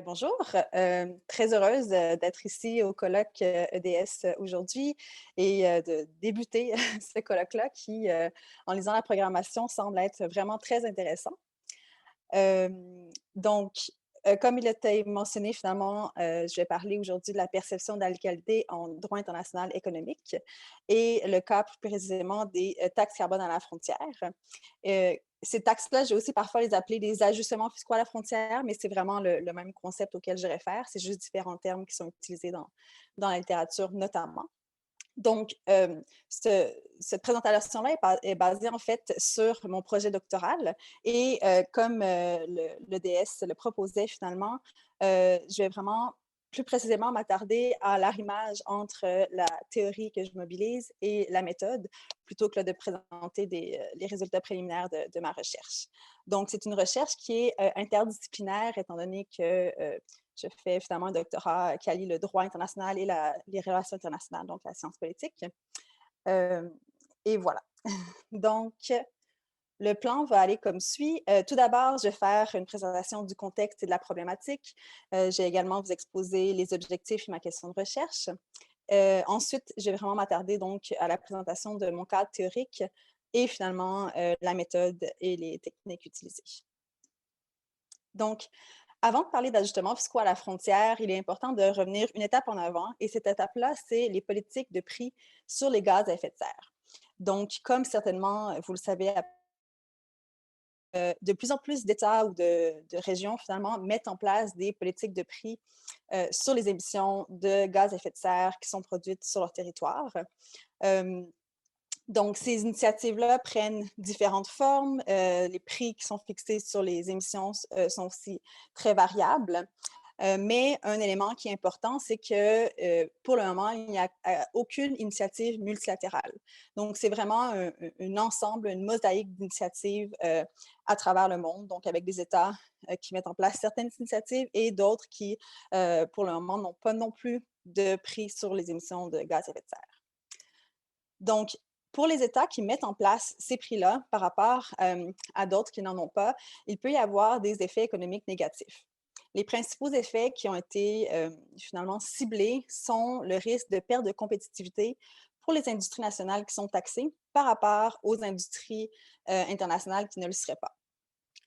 Bonjour, très heureuse d'être ici au colloque EDS aujourd'hui et de débuter ce colloque-là qui, en lisant la programmation, semble être vraiment très intéressant. Donc, comme il était mentionné finalement, je vais parler aujourd'hui de la perception de la légalité en droit international économique et le cas plus précisément des taxes carbone à la frontière. Ces taxes-là, j'ai aussi parfois les appeler des ajustements fiscaux à la frontière, mais c'est vraiment le même concept auquel je réfère. C'est juste différents termes qui sont utilisés dans la littérature notamment. Donc, cette présentation-là est basée en fait sur mon projet doctoral et comme l'EDS le proposait finalement, je vais vraiment plus précisément m'attarder à l'arrimage entre la théorie que je mobilise et la méthode, plutôt que là, de présenter les résultats préliminaires de ma recherche. Donc, c'est une recherche qui est interdisciplinaire, étant donné que je fais finalement un doctorat qui allie le droit international et les relations internationales, donc la science politique. Euh, et voilà. Donc, le plan va aller comme suit. Tout d'abord, je vais faire une présentation du contexte et de la problématique. Je vais également vous exposer les objectifs et ma question de recherche. Ensuite, je vais vraiment m'attarder donc à la présentation de mon cadre théorique et finalement la méthode et les techniques utilisées. Donc, avant de parler d'ajustements fiscaux à la frontière, il est important de revenir une étape en avant et cette étape-là, c'est les politiques de prix sur les gaz à effet de serre. Donc, comme certainement vous le savez, de plus en plus d'États ou de régions, finalement, mettent en place des politiques de prix sur les émissions de gaz à effet de serre qui sont produites sur leur territoire. Euh, donc, ces initiatives-là prennent différentes formes. Les prix qui sont fixés sur les émissions sont aussi très variables. Mais un élément qui est important, c'est que pour le moment, il n'y a aucune initiative multilatérale. Donc, c'est vraiment un ensemble, une mosaïque d'initiatives à travers le monde, donc avec des États qui mettent en place certaines initiatives et d'autres qui, pour le moment, n'ont pas non plus de prix sur les émissions de gaz à effet de serre. Donc, pour les États qui mettent en place ces prix-là par rapport à d'autres qui n'en ont pas, il peut y avoir des effets économiques négatifs. Les principaux effets qui ont été finalement ciblés sont le risque de perte de compétitivité pour les industries nationales qui sont taxées par rapport aux industries internationales qui ne le seraient pas.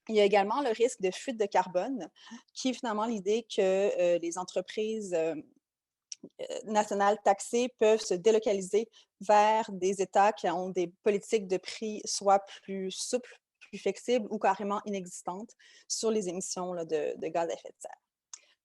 Il y a également le risque de fuite de carbone, qui est finalement l'idée que les entreprises nationales taxées peuvent se délocaliser vers des États qui ont des politiques de prix soit plus souples, plus flexibles ou carrément inexistantes sur les émissions là, de gaz à effet de serre.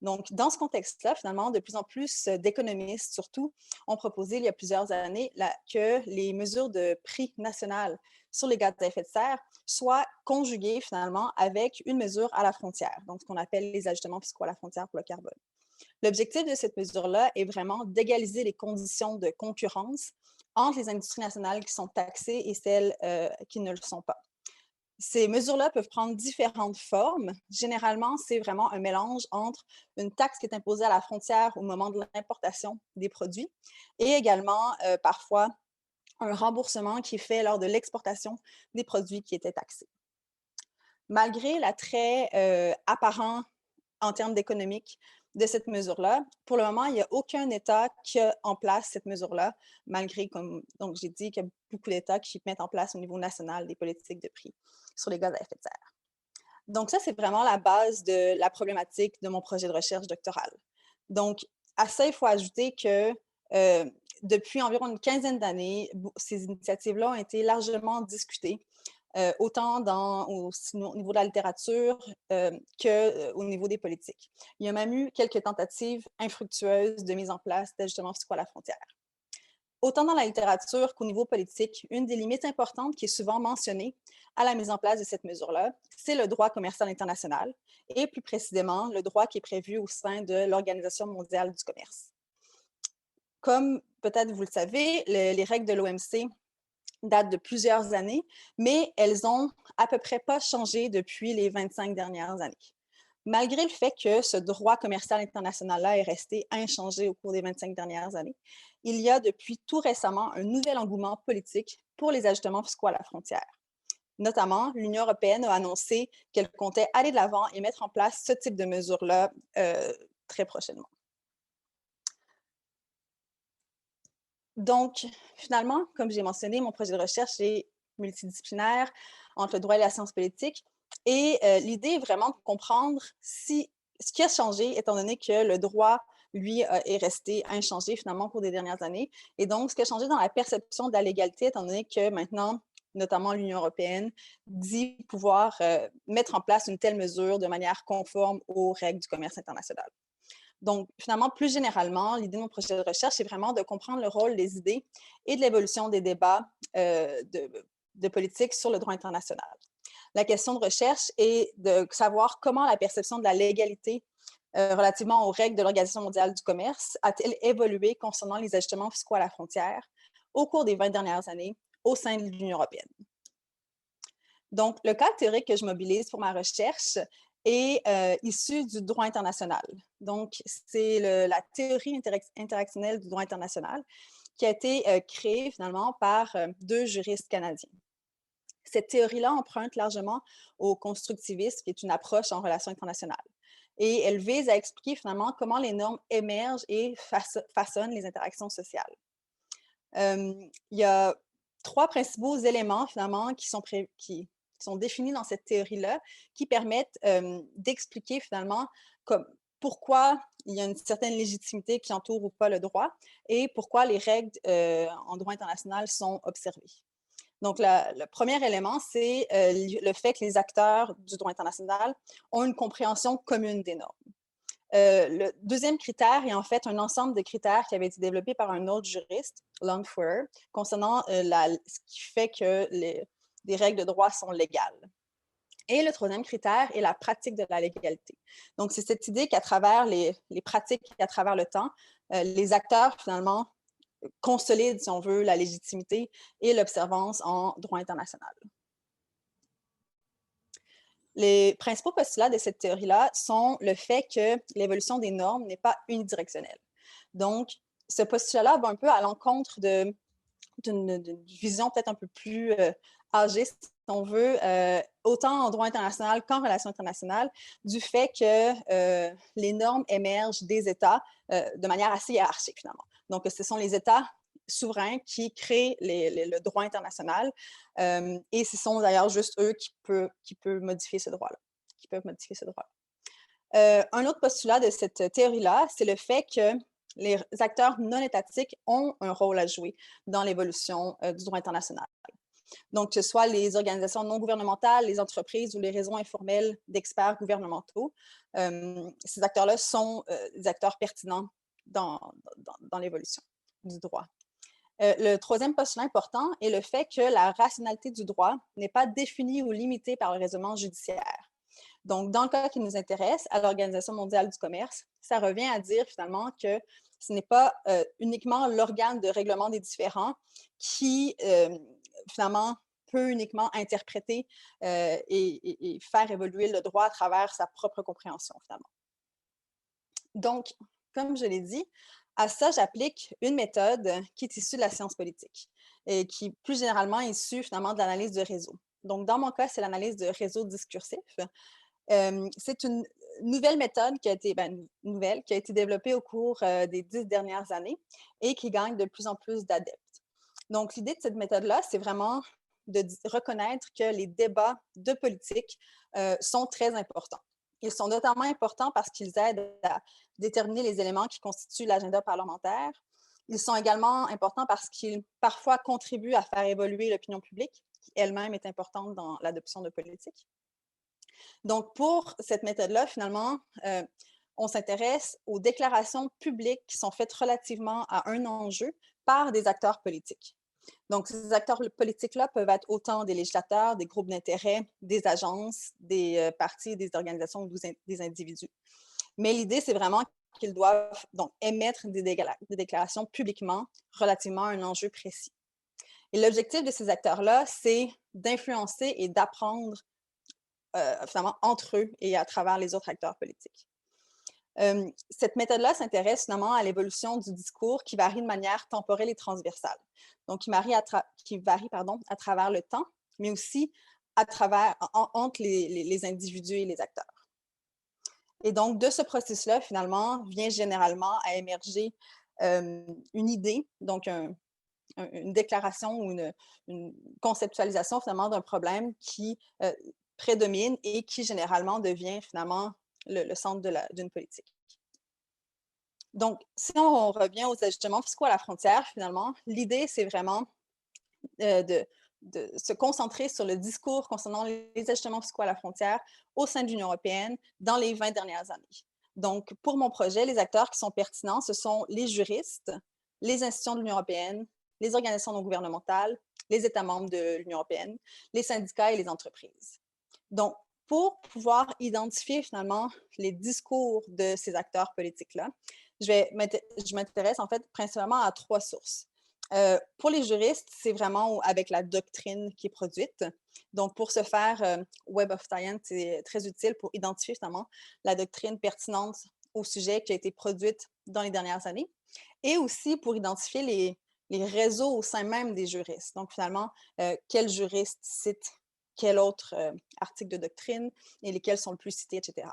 Donc, dans ce contexte-là, finalement, de plus en plus d'économistes, surtout, ont proposé il y a plusieurs années que les mesures de prix nationales sur les gaz à effet de serre soient conjuguées finalement avec une mesure à la frontière, donc ce qu'on appelle les ajustements fiscaux à la frontière pour le carbone. L'objectif de cette mesure-là est vraiment d'égaliser les conditions de concurrence entre les industries nationales qui sont taxées et celles qui ne le sont pas. Ces mesures-là peuvent prendre différentes formes. Généralement, c'est vraiment un mélange entre une taxe qui est imposée à la frontière au moment de l'importation des produits et également parfois un remboursement qui est fait lors de l'exportation des produits qui étaient taxés. Malgré l'attrait apparent en termes d'économique de cette mesure-là, pour le moment, il n'y a aucun État qui a en place cette mesure-là, malgré, comme donc j'ai dit, qu'il y a beaucoup d'États qui mettent en place au niveau national des politiques de prix sur les gaz à effet de serre. Donc ça, c'est vraiment la base de la problématique de mon projet de recherche doctorale. Donc, à ça, il faut ajouter que depuis environ une quinzaine d'années, ces initiatives-là ont été largement discutées, autant au niveau de la littérature qu'au niveau des politiques. Il y a même eu quelques tentatives infructueuses de mise en place d'ajustements fiscaux à la frontière. Autant dans la littérature qu'au niveau politique, une des limites importantes qui est souvent mentionnée à la mise en place de cette mesure-là, c'est le droit commercial international et plus précisément le droit qui est prévu au sein de l'Organisation mondiale du commerce. Comme peut-être vous le savez, les règles de l'OMC datent de plusieurs années, mais elles ont à peu près pas changé depuis les 25 dernières années. Malgré le fait que ce droit commercial international-là est resté inchangé au cours des 25 dernières années, il y a depuis tout récemment un nouvel engouement politique pour les ajustements fiscaux à la frontière. Notamment, l'Union européenne a annoncé qu'elle comptait aller de l'avant et mettre en place ce type de mesures-là très prochainement. Donc, finalement, comme j'ai mentionné, mon projet de recherche est multidisciplinaire entre le droit et la science politique. Et l'idée est vraiment de comprendre ce qui a changé, étant donné que le droit, lui, est resté inchangé finalement au cours des dernières années. Et donc, ce qui a changé dans la perception de la légalité, étant donné que maintenant, notamment l'Union européenne, dit pouvoir mettre en place une telle mesure de manière conforme aux règles du commerce international. Donc, finalement, plus généralement, l'idée de mon projet de recherche, c'est vraiment de comprendre le rôle des idées et de l'évolution des débats de politique sur le droit international. La question de recherche est de savoir comment la perception de la légalité relativement aux règles de l'Organisation mondiale du commerce a-t-elle évolué concernant les ajustements fiscaux à la frontière au cours des 20 dernières années au sein de l'Union européenne. Donc, le cadre théorique que je mobilise pour ma recherche est issu du droit international. Donc, c'est la théorie interactionnelle du droit international qui a été créée finalement par deux juristes canadiens. Cette théorie-là emprunte largement au constructivisme, qui est une approche en relations internationales. Et elle vise à expliquer finalement comment les normes émergent et façonnent les interactions sociales. Il y a trois principaux éléments finalement qui sont définis dans cette théorie-là, qui permettent d'expliquer finalement pourquoi il y a une certaine légitimité qui entoure ou pas le droit et pourquoi les règles en droit international sont observées. Donc, le premier élément, c'est le fait que les acteurs du droit international ont une compréhension commune des normes. Le deuxième critère est en fait un ensemble de critères qui avait été développé par un autre juriste, Longford, concernant ce qui fait que les règles de droit sont légales. Et le troisième critère est la pratique de la légalité. Donc, c'est cette idée qu'à travers les pratiques et à travers le temps, les acteurs, finalement, consolident, si on veut, la légitimité et l'observance en droit international. Les principaux postulats de cette théorie-là sont le fait que l'évolution des normes n'est pas unidirectionnelle. Donc, ce postulat-là va un peu à l'encontre d'une vision peut-être un peu plus âgée, si on veut, autant en droit international qu'en relations internationales, du fait que les normes émergent des États de manière assez hiérarchique, finalement. Donc, ce sont les États souverains qui créent le droit international et ce sont d'ailleurs juste eux qui peuvent modifier ce droit-là. Un autre postulat de cette théorie-là, c'est le fait que les acteurs non étatiques ont un rôle à jouer dans l'évolution du droit international. Donc, que ce soit les organisations non gouvernementales, les entreprises ou les réseaux informels d'experts gouvernementaux, ces acteurs-là sont des acteurs pertinents dans l'évolution du droit. Le troisième postulat important est le fait que la rationalité du droit n'est pas définie ou limitée par le raisonnement judiciaire. Donc, dans le cas qui nous intéresse, à l'Organisation mondiale du commerce, ça revient à dire finalement que ce n'est pas uniquement l'organe de règlement des différends qui, finalement, peut uniquement interpréter et faire évoluer le droit à travers sa propre compréhension, finalement. Donc, comme je l'ai dit, à ça, j'applique une méthode qui est issue de la science politique et qui est plus généralement issue finalement de l'analyse de réseau. Donc, dans mon cas, c'est l'analyse de réseau discursif. C'est une nouvelle méthode qui a été développée au cours des 10 dernières années et qui gagne de plus en plus d'adeptes. Donc, l'idée de cette méthode-là, c'est vraiment de reconnaître que les débats de politique sont très importants. Ils sont notamment importants parce qu'ils aident à déterminer les éléments qui constituent l'agenda parlementaire. Ils sont également importants parce qu'ils parfois contribuent à faire évoluer l'opinion publique, qui elle-même est importante dans l'adoption de politique. Donc, pour cette méthode-là, finalement, on s'intéresse aux déclarations publiques qui sont faites relativement à un enjeu par des acteurs politiques. Donc, ces acteurs politiques-là peuvent être autant des législateurs, des groupes d'intérêt, des agences, des partis, des organisations ou des individus. Mais l'idée, c'est vraiment qu'ils doivent donc émettre des déclarations publiquement relativement à un enjeu précis. Et l'objectif de ces acteurs-là, c'est d'influencer et d'apprendre finalement entre eux et à travers les autres acteurs politiques. Cette méthode-là s'intéresse finalement à l'évolution du discours qui varie de manière temporelle et transversale. Donc, qui varie à travers le temps, mais aussi à travers, entre les individus et les acteurs. Et donc, de ce processus-là, finalement, vient généralement à émerger une idée, donc une déclaration ou une conceptualisation finalement d'un problème qui prédomine et qui généralement devient finalement le centre d'une politique. Donc, si on revient aux ajustements fiscaux à la frontière, finalement, l'idée, c'est vraiment de se concentrer sur le discours concernant les ajustements fiscaux à la frontière au sein de l'Union européenne dans les 20 dernières années. Donc, pour mon projet, les acteurs qui sont pertinents, ce sont les juristes, les institutions de l'Union européenne, les organisations non gouvernementales, les États membres de l'Union européenne, les syndicats et les entreprises. Donc, pour pouvoir identifier finalement les discours de ces acteurs politiques-là, je m'intéresse en fait principalement à 3 sources. Pour les juristes, c'est vraiment avec la doctrine qui est produite. Donc, pour ce faire, Web of Science est très utile pour identifier finalement la doctrine pertinente au sujet qui a été produite dans les dernières années et aussi pour identifier les réseaux au sein même des juristes. Donc, finalement, quel juriste cite quel autre article de doctrine et lesquels sont le plus cités, etc.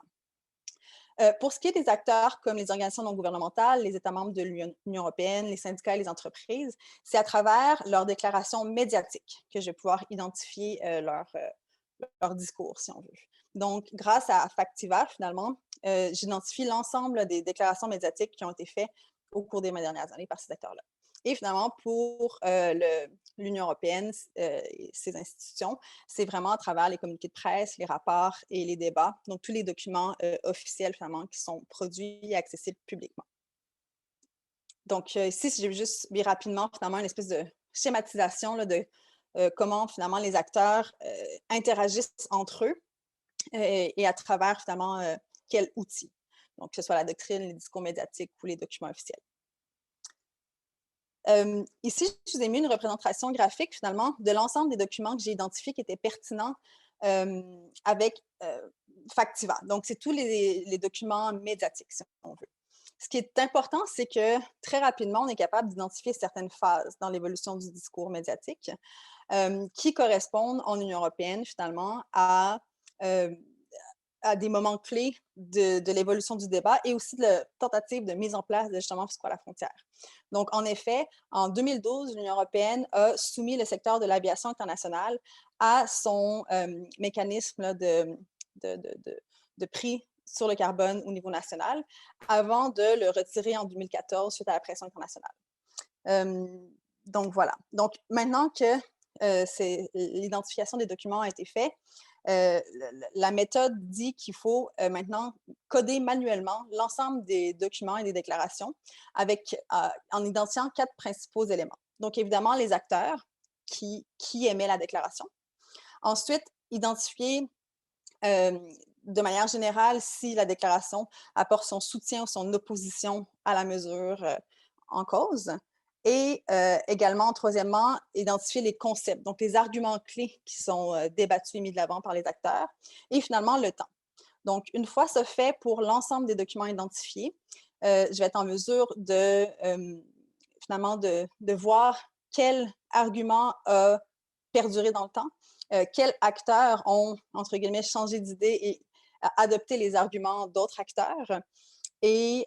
Pour ce qui est des acteurs comme les organisations non gouvernementales, les États membres de l'Union européenne, les syndicats et les entreprises, c'est à travers leurs déclarations médiatiques que je vais pouvoir identifier leur discours, si on veut. Donc, grâce à Factiva, finalement, j'identifie l'ensemble des déclarations médiatiques qui ont été faites au cours des dernières années par ces acteurs-là. Et finalement, pour l'Union européenne et ses institutions, c'est vraiment à travers les communiqués de presse, les rapports et les débats, donc tous les documents officiels finalement qui sont produits et accessibles publiquement. Donc ici, j'ai juste bien rapidement finalement une espèce de schématisation là, de comment finalement les acteurs interagissent entre eux et à travers finalement quels outils. Donc que ce soit la doctrine, les discours médiatiques ou les documents officiels. Ici, je vous ai mis une représentation graphique, finalement, de l'ensemble des documents que j'ai identifiés qui étaient pertinents avec Factiva. Donc, c'est tous les documents médiatiques, si on veut. Ce qui est important, c'est que très rapidement, on est capable d'identifier certaines phases dans l'évolution du discours médiatique qui correspondent en Union européenne, finalement, à des moments clés de l'évolution du débat et aussi de la tentative de mise en place d'ajustements fiscaux à la frontière. Donc, en effet, en 2012, l'Union européenne a soumis le secteur de l'aviation internationale à son mécanisme là, de prix sur le carbone au niveau national avant de le retirer en 2014 suite à la pression internationale. Donc, voilà. Donc, maintenant que l'identification des documents a été faite, la méthode dit qu'il faut maintenant coder manuellement l'ensemble des documents et des déclarations en identifiant 4 principaux éléments. Donc, évidemment, les acteurs qui émettent la déclaration. Ensuite, identifier de manière générale si la déclaration apporte son soutien ou son opposition à la mesure en cause. Et également, troisièmement, identifier les concepts, donc les arguments clés qui sont débattus et mis de l'avant par les acteurs. Et finalement, le temps. Donc, une fois ce fait pour l'ensemble des documents identifiés, je vais être en mesure de, finalement, de voir quel argument a perduré dans le temps, quels acteurs ont, entre guillemets, changé d'idée et adopté les arguments d'autres acteurs et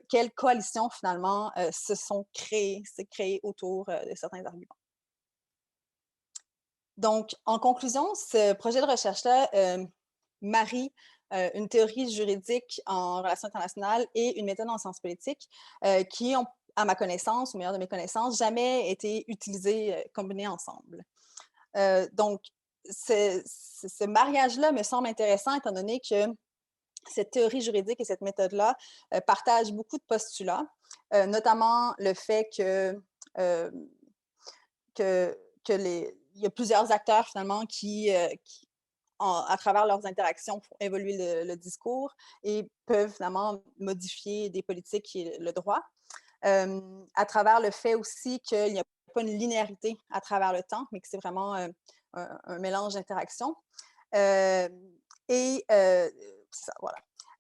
quelles coalitions, finalement, s'est créées autour de certains arguments. Donc, en conclusion, ce projet de recherche-là marie une théorie juridique en relations internationales et une méthode en sciences politiques qui ont, à ma connaissance, au meilleur de mes connaissances, jamais été utilisées combinées ensemble. Donc, ce mariage-là me semble intéressant étant donné que cette théorie juridique et cette méthode-là partagent beaucoup de postulats, notamment le fait il y a plusieurs acteurs finalement qui à travers leurs interactions font évoluer le discours et peuvent finalement modifier des politiques et le droit. À travers le fait aussi qu'il n'y a pas une linéarité à travers le temps, mais que c'est vraiment un mélange d'interactions. C'est ça, voilà.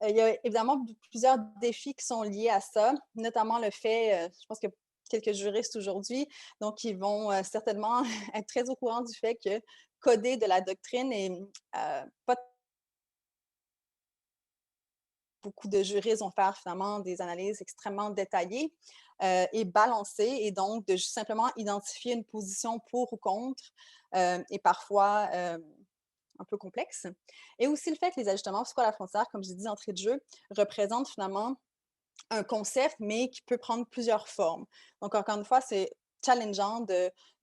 Il y a évidemment plusieurs défis qui sont liés à ça, notamment le fait, je pense que quelques juristes aujourd'hui, donc ils vont certainement être très au courant du fait que codé de la doctrine et pas beaucoup de juristes vont faire finalement des analyses extrêmement détaillées et balancées, et donc de simplement identifier une position pour ou contre et parfois un peu complexe. Et aussi le fait que les ajustements fiscaux à la frontière, comme j'ai dit d'entrée de jeu, représentent finalement un concept, mais qui peut prendre plusieurs formes. Donc, encore une fois, c'est challengeant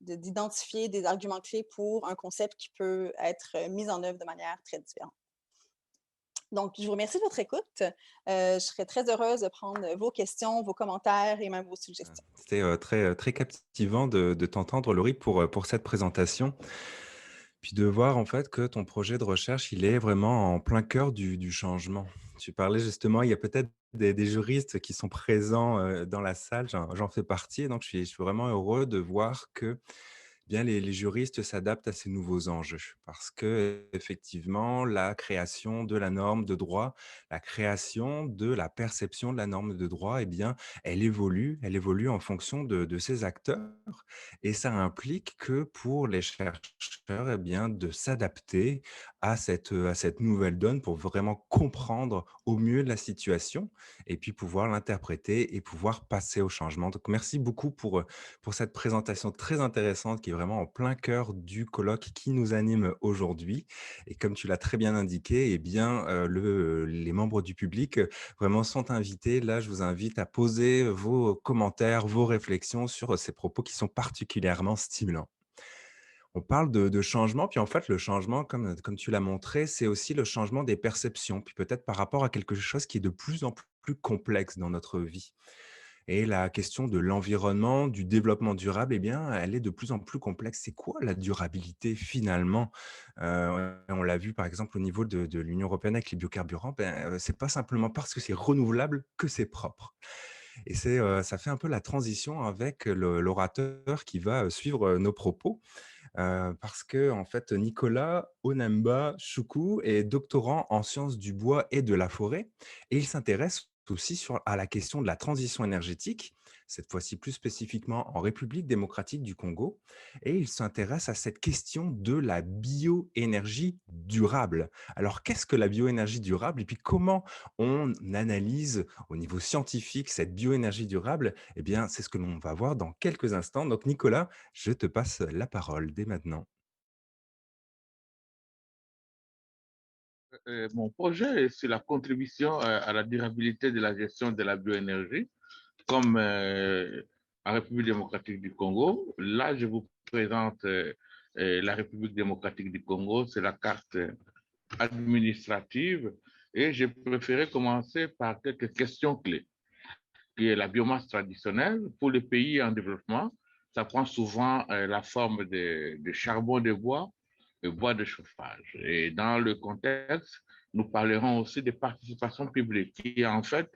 d'identifier des arguments clés pour un concept qui peut être mis en œuvre de manière très différente. Donc, je vous remercie de votre écoute. Je serais très heureuse de prendre vos questions, vos commentaires et même vos suggestions. C'était très captivant de t'entendre, Laurie, pour cette présentation. Puis de voir en fait que ton projet de recherche, il est vraiment en plein cœur du changement. Tu parlais justement, il y a peut-être des juristes qui sont présents dans la salle, j'en fais partie, et donc je suis vraiment heureux de voir que bien les juristes s'adaptent à ces nouveaux enjeux parce que effectivement, la création de la norme de droit, la création de la perception de la norme de droit, eh bien, elle évolue en fonction de ces acteurs, et ça implique que pour les chercheurs, eh bien, de s'adapter à cette nouvelle donne pour vraiment comprendre au mieux la situation et puis pouvoir l'interpréter et pouvoir passer au changement. Donc merci beaucoup pour cette présentation très intéressante qui est vraiment en plein cœur du colloque qui nous anime aujourd'hui. Et comme tu l'as très bien indiqué, eh bien, les membres du public vraiment sont invités. Là, je vous invite à poser vos commentaires, vos réflexions sur ces propos qui sont particulièrement stimulants. On parle de changement, puis en fait, le changement, comme tu l'as montré, c'est aussi le changement des perceptions, puis peut-être par rapport à quelque chose qui est de plus en plus complexe dans notre vie. Et la question de l'environnement, du développement durable, eh bien, elle est de plus en plus complexe. C'est quoi la durabilité finalement? On l'a vu par exemple au niveau de l'Union européenne avec les biocarburants, ben, c'est pas simplement parce que c'est renouvelable que c'est propre. Et ça fait un peu la transition avec l'orateur qui va suivre nos propos. Parce que en fait, Nicolas Onemba Chukwu est doctorant en sciences du bois et de la forêt, et il s'intéresse aussi à la question de la transition énergétique, cette fois-ci plus spécifiquement en République démocratique du Congo, et il s'intéresse à cette question de la bioénergie durable. Alors, qu'est-ce que la bioénergie durable et puis comment on analyse au niveau scientifique cette bioénergie durable? Eh bien, c'est ce que l'on va voir dans quelques instants. Donc, Nicolas, je te passe la parole dès maintenant. Mon projet est sur la contribution à la durabilité de la gestion de la bioénergie, comme en République démocratique du Congo. Là, je vous présente la République démocratique du Congo, c'est la carte administrative, et j'ai préféré commencer par quelques questions clés, qui est la biomasse traditionnelle pour les pays en développement. Ça prend souvent la forme de charbon de bois et bois de chauffage. Et dans le contexte, nous parlerons aussi des participations publiques, qui est en fait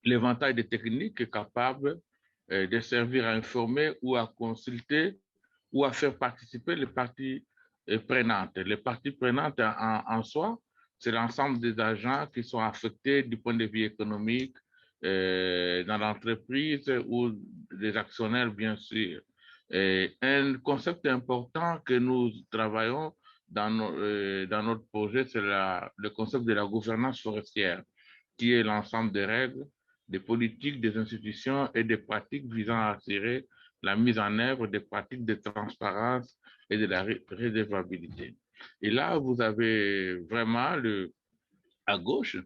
l'éventail des techniques capables de servir à informer ou à consulter ou à faire participer les parties prenantes. Les parties prenantes en soi, c'est l'ensemble des agents qui sont affectés du point de vue économique dans l'entreprise ou des actionnaires, bien sûr. Et un concept important que nous travaillons dans notre projet, c'est le concept de la gouvernance forestière, qui est l'ensemble des règles, des politiques, des institutions et des pratiques visant à assurer la mise en œuvre des pratiques de transparence et de la redevabilité. Et là, vous avez vraiment à gauche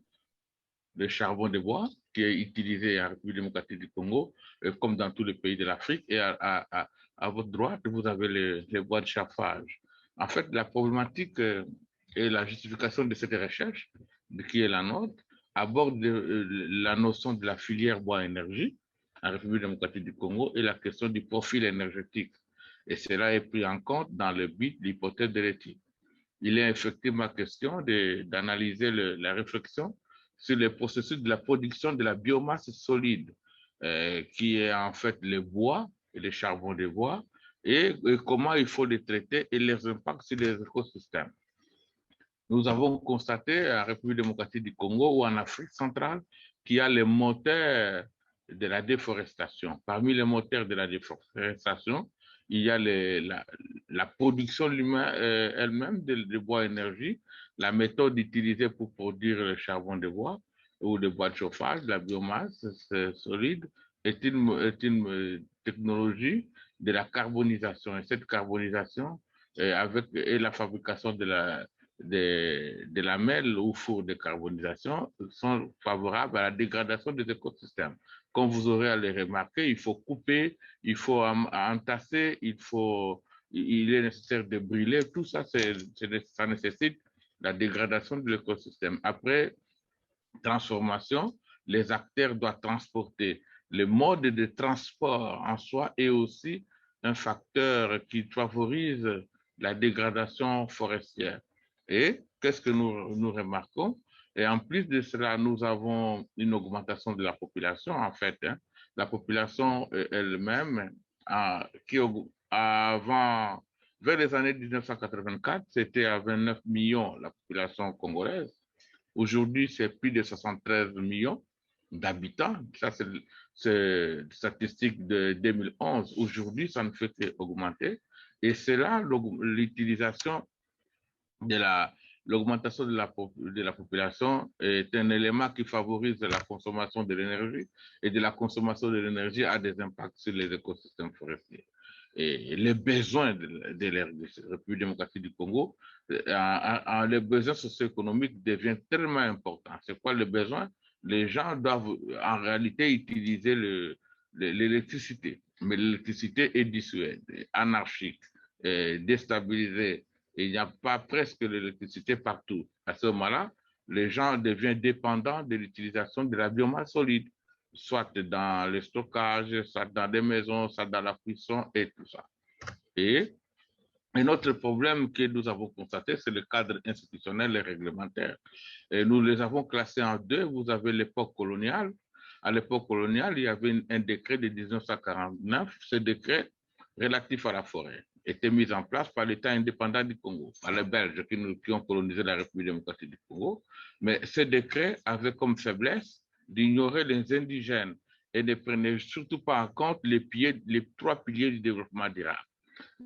le charbon de bois qui est utilisé en République démocratique du Congo, comme dans tous les pays de l'Afrique. Et à votre droite, vous avez les bois de chauffage. En fait, la problématique et la justification de cette recherche, qui est la nôtre, aborde la notion de la filière bois-énergie en République démocratique du Congo et la question du profil énergétique. Et cela est pris en compte dans le but de l'hypothèse de l'éthique. Il est effectivement question d'analyser la réflexion sur les processus de la production de la biomasse solide, qui est en fait le bois et le charbon de bois, et comment il faut les traiter et leurs impacts sur les écosystèmes. Nous avons constaté en République démocratique du Congo ou en Afrique centrale qu'il y a les moteurs de la déforestation. Parmi les moteurs de la déforestation, il y a la production elle-même de bois énergie, la méthode utilisée pour produire le charbon de bois ou le bois de chauffage, la biomasse solide, est une technologie de la carbonisation. Et cette carbonisation, et la fabrication de la lamelles ou fours de carbonisation sont favorables à la dégradation des écosystèmes. Comme vous aurez à le remarquer, il faut couper, il faut entasser, il est nécessaire de brûler. Tout ça, ça nécessite la dégradation de l'écosystème. Après transformation, les acteurs doivent transporter. Le mode de transport en soi est aussi un facteur qui favorise la dégradation forestière. Et qu'est-ce que nous remarquons? Et en plus de cela, nous avons une augmentation de la population, en fait. Hein. La population elle-même, qui avant, vers les années 1984, c'était à 29 millions la population congolaise. Aujourd'hui, c'est plus de 73 millions d'habitants. Ça, c'est statistique de 2011. Aujourd'hui, ça ne fait qu'augmenter. Et c'est là l'utilisation de l'augmentation de la population est un élément qui favorise la consommation de l'énergie et de la consommation de l'énergie a des impacts sur les écosystèmes forestiers. Et les besoins de la République démocratique du Congo, les besoins socio-économiques deviennent tellement importants. C'est quoi le besoin? Les gens doivent en réalité utiliser l'électricité, mais l'électricité est dissuasive, anarchique, déstabilisée. Il n'y a pas presque l'électricité partout. À ce moment-là, les gens deviennent dépendants de l'utilisation de la biomasse solide, soit dans le stockage, soit dans des maisons, soit dans la cuisson et tout ça. Et un autre problème que nous avons constaté, c'est le cadre institutionnel et réglementaire. Et nous les avons classés en deux. Vous avez l'époque coloniale. À l'époque coloniale, il y avait un décret de 1949. Ce décret relatif à la forêt était mis en place par l'État indépendant du Congo, par les Belges qui ont colonisé la République démocratique du Congo. Mais ce décret avait comme faiblesse d'ignorer les indigènes et ne prenait surtout pas en compte les trois piliers du développement durable.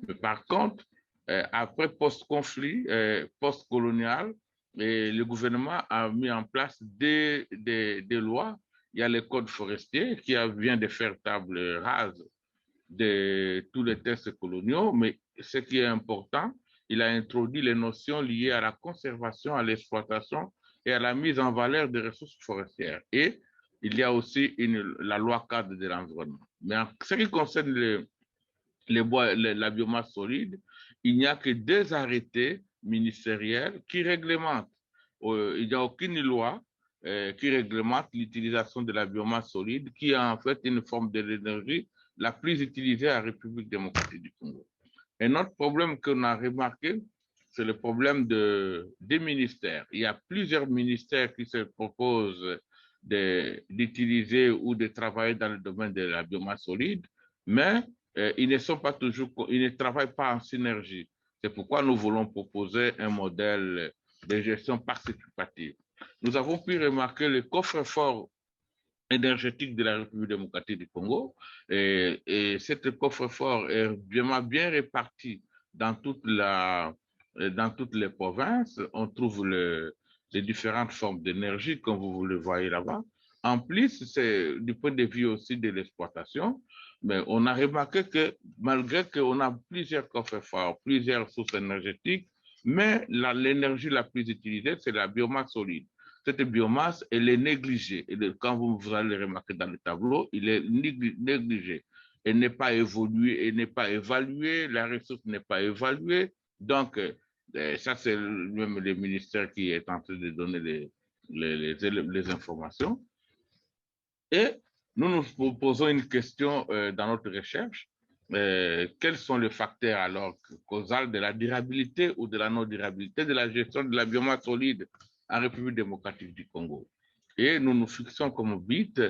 Mais par contre, après post-conflit, post-colonial, le gouvernement a mis en place des lois. Il y a le code forestier qui vient de faire table rase de tous les textes coloniaux, mais ce qui est important, il a introduit les notions liées à la conservation, à l'exploitation et à la mise en valeur des ressources forestières. Et il y a aussi la loi cadre de l'environnement. Mais en ce qui concerne la biomasse solide, il n'y a que deux arrêtés ministériels qui réglementent. Il n'y a aucune loi qui réglemente l'utilisation de la biomasse solide, qui est en fait une forme de l'énergie la plus utilisée en République démocratique du Congo. Un autre problème qu'on a remarqué, c'est le problème des ministères. Il y a plusieurs ministères qui se proposent d'utiliser ou de travailler dans le domaine de la biomasse solide, mais ils ne travaillent pas en synergie. C'est pourquoi nous voulons proposer un modèle de gestion participative. Nous avons pu remarquer le coffre-fort énergétique de la République démocratique du Congo. Et ce coffre-fort est vraiment bien réparti dans toutes les provinces. On trouve les différentes formes d'énergie, comme vous le voyez là-bas. En plus, c'est du point de vue aussi de l'exploitation, mais on a remarqué que malgré qu'on a plusieurs coffres-forts, plusieurs sources énergétiques, mais l'énergie la plus utilisée, c'est la biomasse solide. Cette biomasse, elle est négligée. Et quand vous allez le remarquer dans le tableau, il est négligé. Elle n'est pas évoluée, elle n'est pas évaluée, la ressource n'est pas évaluée. Donc, ça, c'est même le ministère qui est en train de donner les informations. Et nous nous posons une question dans notre recherche. Quels sont les facteurs alors causaux de la durabilité ou de la non-durabilité de la gestion de la biomasse solide en République démocratique du Congo? Et nous nous fixons comme but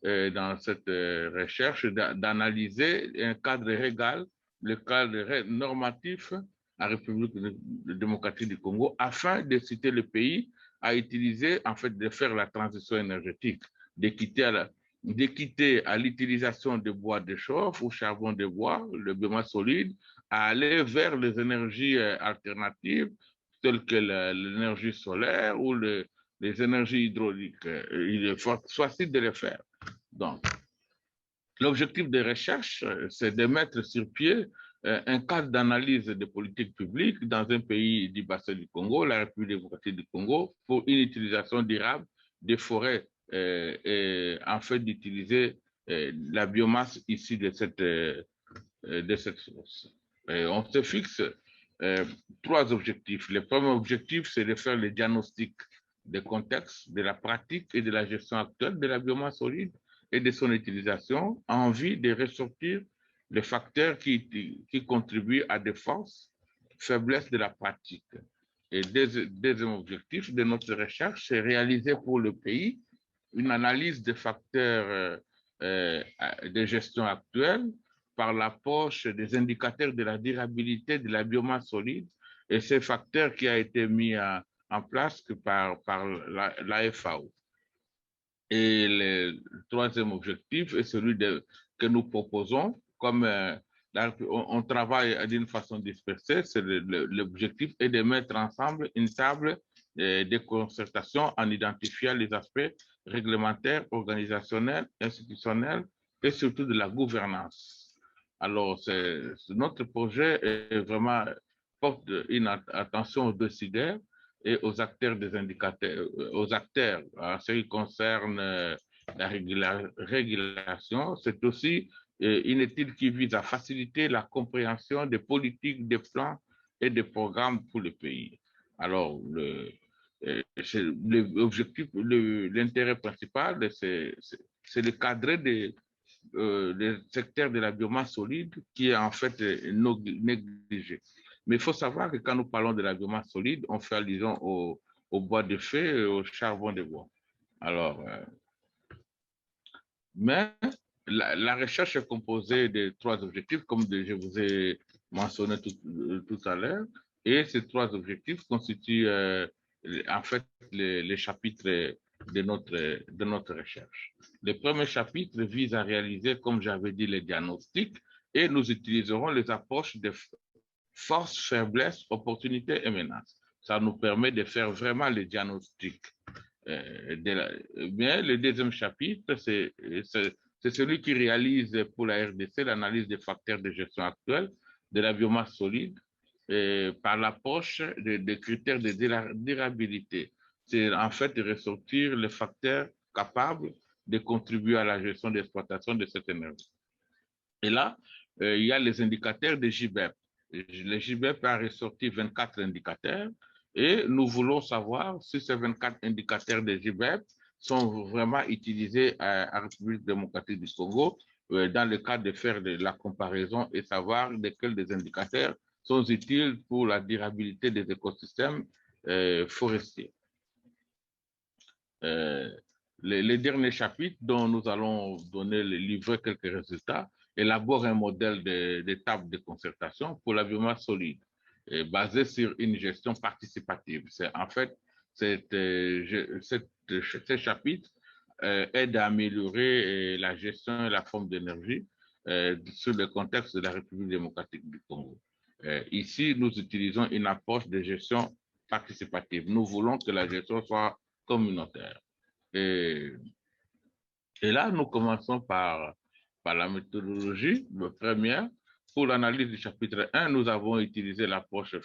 dans cette recherche d'analyser un cadre légal, le cadre normatif en République démocratique du Congo, afin de citer le pays à utiliser, en fait, de faire la transition énergétique, de quitter d'équité à l'utilisation de bois de chauffe ou charbon de bois, le biomasse solide, à aller vers les énergies alternatives telles que l'énergie solaire ou les énergies hydrauliques. Il est facile de les faire. Donc, l'objectif des recherches, c'est de mettre sur pied un cadre d'analyse des politiques publiques dans un pays du bassin du Congo, la République démocratique du Congo, pour une utilisation durable des forêts et en fait d'utiliser la biomasse issue de cette source. On se fixe trois objectifs. Le premier objectif, c'est de faire le diagnostic des contextes, de la pratique et de la gestion actuelle de la biomasse solide et de son utilisation en vue de ressortir les facteurs qui contribuent à des forces, faiblesses de la pratique. Et deuxième objectif de notre recherche, c'est réaliser pour le pays une analyse des facteurs de gestion actuelle par l'approche des indicateurs de la durabilité de la biomasse solide et ces facteurs qui a été mis en place par la FAO. Et le troisième objectif est celui que nous proposons, comme on travaille d'une façon dispersée, l'objectif est de mettre ensemble une table de concertation en identifiant les aspects réglementaires, organisationnels, institutionnels et surtout de la gouvernance. Alors, notre projet est vraiment porte une attention aux décideurs et aux acteurs des indicateurs, aux acteurs en ce qui concerne la régulation. C'est aussi une étude qui vise à faciliter la compréhension des politiques, des plans et des programmes pour le pays. Alors, l'intérêt principal, c'est de cadrer le secteur de la biomasse solide qui est en fait négligé. Mais il faut savoir que quand nous parlons de la biomasse solide, on fait allusion au bois de feu et au charbon de bois. Alors, mais la recherche est composée de trois objectifs, comme je vous ai mentionné tout à l'heure, et ces trois objectifs constituent en fait les chapitres de notre recherche. Le premier chapitre vise à réaliser, comme j'avais dit, les diagnostics, et nous utiliserons les approches de forces, faiblesses, opportunités et menaces. Ça nous permet de faire vraiment les diagnostics. Mais le deuxième chapitre, c'est celui qui réalise pour la RDC l'analyse des facteurs de gestion actuelle de la biomasse solide par l'approche des critères de durabilité. C'est en fait de ressortir les facteurs capables de contribuer à la gestion d'exploitation de cette énergie. Et là, il y a les indicateurs de JBEP. Le JBEP a ressorti 24 indicateurs et nous voulons savoir si ces 24 indicateurs de JBEP sont vraiment utilisés à République démocratique du Congo dans le cadre de faire de la comparaison et savoir lesquels des indicateurs sont utiles pour la durabilité des écosystèmes forestiers. Les derniers chapitres dont nous allons livrer quelques résultats élabore un modèle de table de concertation pour la biomasse solide, basé sur une gestion participative. En fait, ces chapitres aident à améliorer la gestion et la forme d'énergie sur le contexte de la République démocratique du Congo. Ici, nous utilisons une approche de gestion participative. Nous voulons que la gestion soit communautaire. Et là, nous commençons par la méthodologie. Première, pour l'analyse du chapitre 1, nous avons utilisé l'approche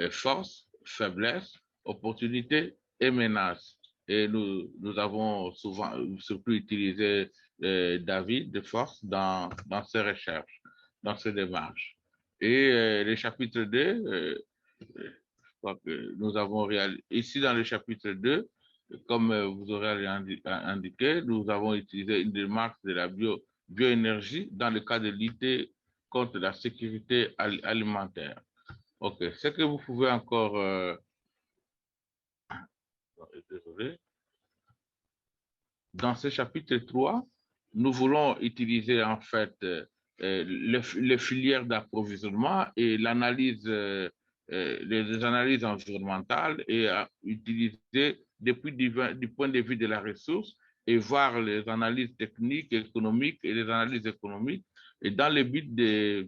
force, faiblesse, opportunité et menace. Et nous avons surtout utilisé David de force dans ses recherches, dans ses démarches. Et le chapitre 2, je crois que nous avons réalisé, ici dans le chapitre 2, comme vous aurez indiqué, nous avons utilisé une démarche de la bioénergie dans le cadre de lutter contre la sécurité alimentaire. OK. Ce que vous pouvez encore... désolé. Dans ce chapitre 3, nous voulons utiliser en fait les filières d'approvisionnement et l'analyse, les analyses environnementales et utiliser depuis du point de vue de la ressource et voir les analyses techniques, économiques et les analyses économiques, et dans le but de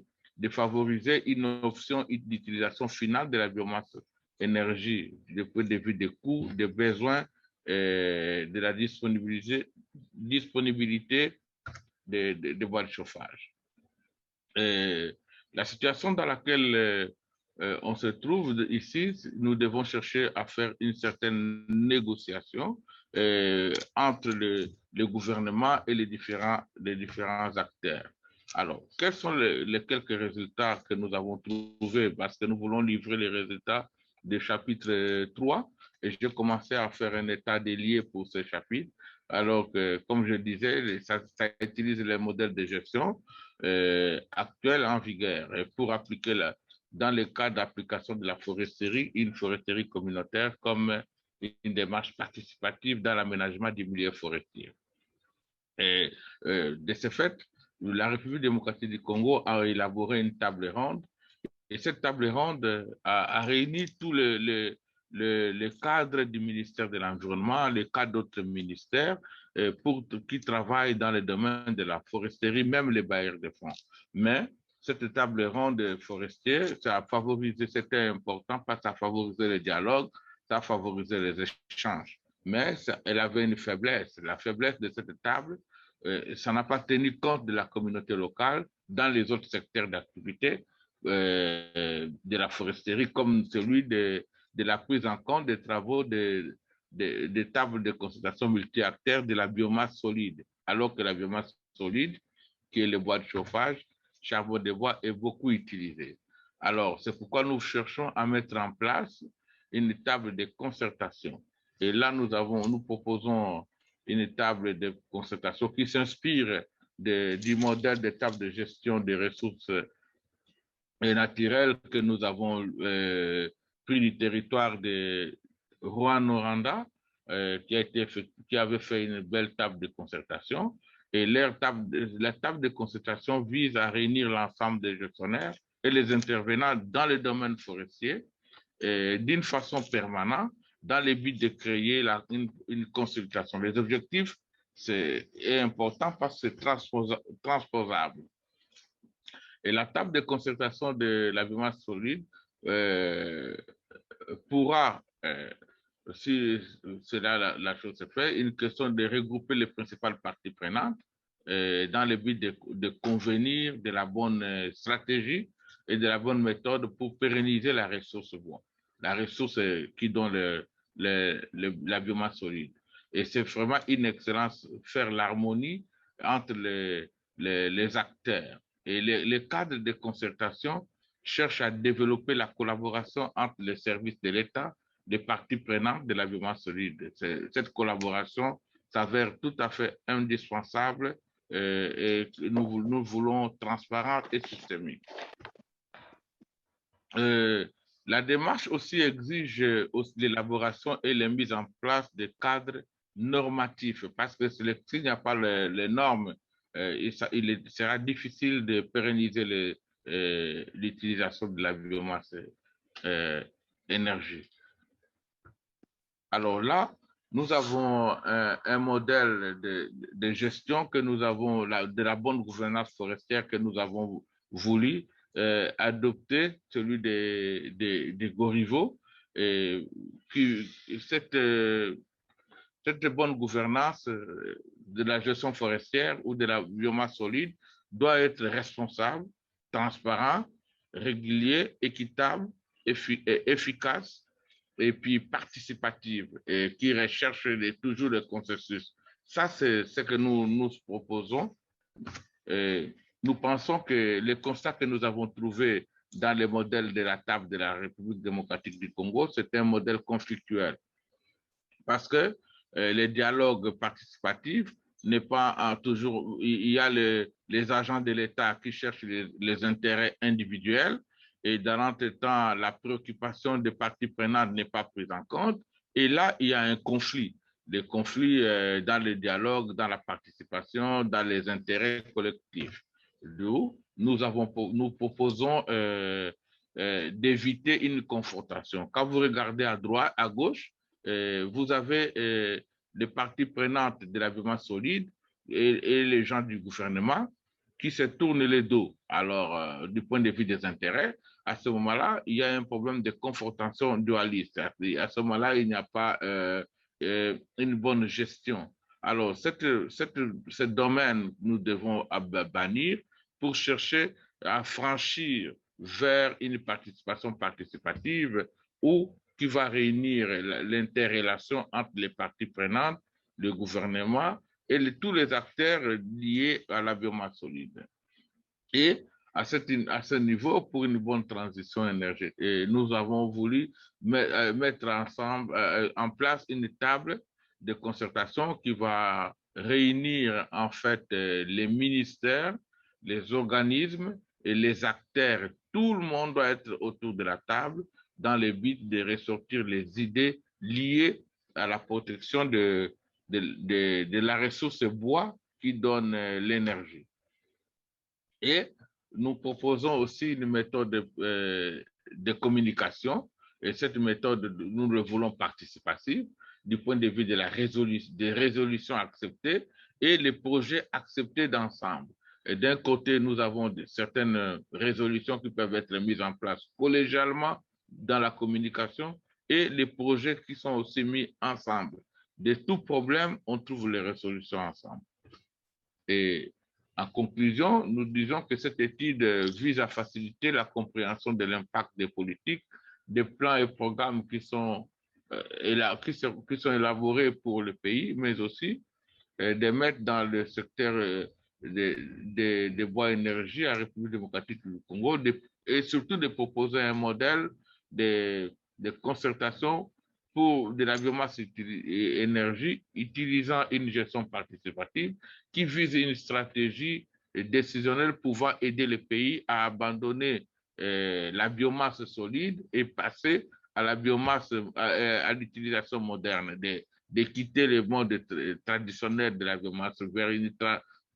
favoriser une option d'utilisation finale de la biomasse énergie du point de vue des coûts, des besoins, de la disponibilité des bois de chauffage. La situation dans laquelle on se trouve ici, nous devons chercher à faire une certaine négociation entre le gouvernement et les différents acteurs. Alors, quels sont les quelques résultats que nous avons trouvés? Parce que nous voulons livrer les résultats du chapitre 3 et j'ai commencé à faire un état des lieux pour ce chapitre. Alors que, comme je disais, ça utilise les modèles de gestion actuels en vigueur. Et pour appliquer dans le cas d'application de la foresterie, une foresterie communautaire comme une démarche participative dans l'aménagement du milieu forestier. Et de ce fait, la République démocratique du Congo a élaboré une table ronde et cette table ronde a réuni tous les cadres du ministère de l'Environnement, les cadres d'autres ministères qui travaillent dans le domaine de la foresterie, même les bailleurs de fonds. Mais cette table ronde forestière, ça a favorisé, c'était important parce que ça a favorisé le dialogue, ça a favorisé les échanges. Mais elle avait une faiblesse. La faiblesse de cette table, ça n'a pas tenu compte de la communauté locale dans les autres secteurs d'activité de la foresterie, comme celui de la prise en compte des travaux des tables de consultation multi-acteurs de la biomasse solide, alors que la biomasse solide, qui est le bois de chauffage, charbon de bois, est beaucoup utilisée. Alors, c'est pourquoi nous cherchons à mettre en place une table de concertation. Et là, nous proposons une table de concertation qui s'inspire du modèle de table de gestion des ressources naturelles que nous avons pris du territoire de Rwanda, qui avait fait une belle table de concertation. Et la table de concertation vise à réunir l'ensemble des gestionnaires et les intervenants dans le domaine forestier d'une façon permanente dans le but de créer une consultation. Les objectifs, c'est important parce que c'est transposable. Et la table de concertation de la biomasse solide pourra, si cela la chose se fait, une question de regrouper les principales parties prenantes dans le but de convenir de la bonne stratégie et de la bonne méthode pour pérenniser la ressource bois, la ressource qui donne la biomasse solide. Et c'est vraiment une excellence, faire l'harmonie entre les acteurs. Et les cadres de concertation cherchent à développer la collaboration entre les services de l'État, les parties prenantes de la biomasse solide. Cette collaboration s'avère tout à fait indispensable et nous voulons transparente et systémique. La démarche aussi exige l'élaboration et la mise en place de cadres normatifs parce que s'il n'y a pas les normes, il sera difficile de pérenniser l'utilisation de la biomasse énergie. Alors là, nous avons un modèle de gestion que nous avons, de la bonne gouvernance forestière que nous avons voulu adopter, celui des Gorivo. Et cette bonne gouvernance de la gestion forestière ou de la biomasse solide doit être responsable, transparent, régulier, équitable, efficace et puis participative et qui recherche toujours le consensus. Ça, c'est ce que nous proposons. Nous pensons que les constats que nous avons trouvés dans le modèle de la table de la République démocratique du Congo, c'est un modèle conflictuel parce que les dialogues participatifs n'est pas toujours, il y a les agents de l'État qui cherchent les intérêts individuels et dans l'autre temps, la préoccupation des parties prenantes n'est pas prise en compte. Et là, il y a un conflit. Des conflits dans le dialogue, dans la participation, dans les intérêts collectifs. D'où nous proposons d'éviter une confrontation. Quand vous regardez à droite, à gauche, vous avez les parties prenantes de la biomasse solide et les gens du gouvernement qui se tournent les dos. Alors, du point de vue des intérêts, à ce moment-là, il y a un problème de confrontation dualiste. À ce moment-là, il n'y a pas une bonne gestion. Alors, ce domaine, nous devons bannir pour chercher à franchir vers une participation participative ou qui va réunir l'interrelation entre les parties prenantes, le gouvernement et tous les acteurs liés à la biomasse solide. Et à ce niveau, pour une bonne transition énergétique, nous avons voulu mettre ensemble, en place une table de concertation qui va réunir en fait les ministères, les organismes et les acteurs. Tout le monde doit être autour de la table dans le but de ressortir les idées liées à la protection de la ressource bois qui donne l'énergie. Et nous proposons aussi une méthode de communication, et cette méthode, nous le voulons participative, du point de vue de la des résolutions acceptées et les projets acceptés d'ensemble. Et d'un côté, nous avons certaines résolutions qui peuvent être mises en place collégialement dans la communication et les projets qui sont aussi mis ensemble. De tout problème, on trouve les résolutions ensemble. Et en conclusion, nous disons que cette étude vise à faciliter la compréhension de l'impact des politiques, des plans et programmes qui sont élaborés pour le pays, mais aussi de mettre dans le secteur des bois énergie à la République démocratique du Congo et surtout de proposer un modèle de concertation pour de la biomasse énergie utilisant une gestion participative qui vise une stratégie décisionnelle pouvant aider les pays à abandonner la biomasse solide et passer à la biomasse, à l'utilisation moderne, de quitter le mode traditionnel de la biomasse vers une